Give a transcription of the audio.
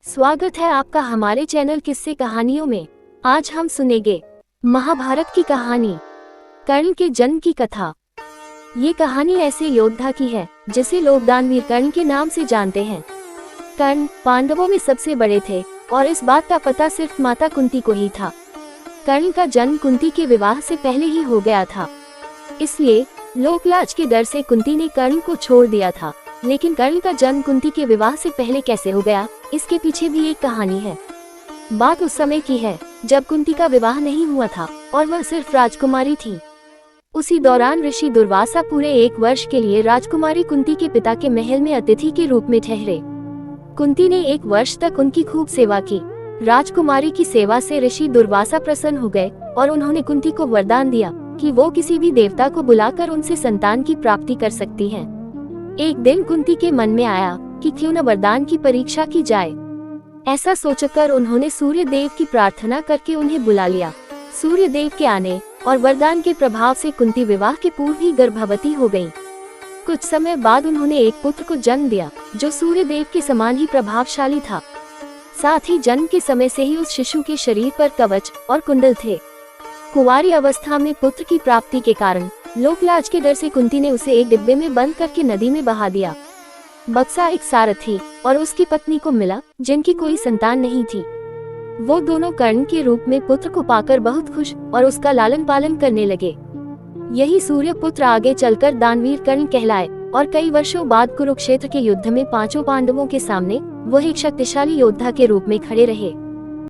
स्वागत है आपका हमारे चैनल किस्से कहानियों में। आज हम सुनेंगे महाभारत की कहानी, कर्ण के जन्म की कथा। ये कहानी ऐसे योद्धा की है जिसे लोग दानवीर कर्ण के नाम से जानते हैं। कर्ण पांडवों में सबसे बड़े थे और इस बात का पता सिर्फ माता कुंती को ही था। कर्ण का जन्म कुंती के विवाह से पहले ही हो गया था, इसलिए लोकलाज के डर से कुंती ने कर्ण को छोड़ दिया था। लेकिन कर्ण का जन्म कुंती के विवाह से पहले कैसे हो गया, इसके पीछे भी एक कहानी है। बात उस समय की है जब कुंती का विवाह नहीं हुआ था और वह सिर्फ राजकुमारी थी। उसी दौरान ऋषि दुर्वासा पूरे 1 वर्ष के लिए राजकुमारी कुंती के पिता के महल में अतिथि के रूप में ठहरे। कुंती ने 1 वर्ष तक उनकी खूब सेवा की। राजकुमारी की सेवा से ऋषि दुर्वासा प्रसन्न हो गए और उन्होंने कुंती को वरदान दिया कि वो किसी भी देवता को बुलाकर उनसे संतान की प्राप्ति कर सकती हैं। एक दिन कुंती के मन में आया कि क्यों न वरदान की परीक्षा की जाए। ऐसा सोचकर उन्होंने सूर्य देव की प्रार्थना करके उन्हें बुला लिया। सूर्य देव के आने और वरदान के प्रभाव से कुंती विवाह के पूर्व ही गर्भवती हो गई। कुछ समय बाद उन्होंने एक पुत्र को जन्म दिया जो सूर्य देव के समान ही प्रभावशाली था। साथ ही जन्म के समय से ही उस शिशु के शरीर पर कवच और कुंडल थे। कुंवारी अवस्था में पुत्र की प्राप्ति के कारण लोकलाज के डर से कुंती ने उसे एक डिब्बे में बंद करके नदी में बहा दिया। बक्सा एक सारथी और उसकी पत्नी को मिला जिनकी कोई संतान नहीं थी। वो दोनों कर्ण के रूप में पुत्र को पाकर बहुत खुश और उसका लालन पालन करने लगे। यही सूर्य पुत्र आगे चलकर दानवीर कर्ण कहलाए और कई वर्षों बाद कुरुक्षेत्र के युद्ध में 5 पांडवों के सामने वो एक शक्तिशाली योद्धा के रूप में खड़े रहे।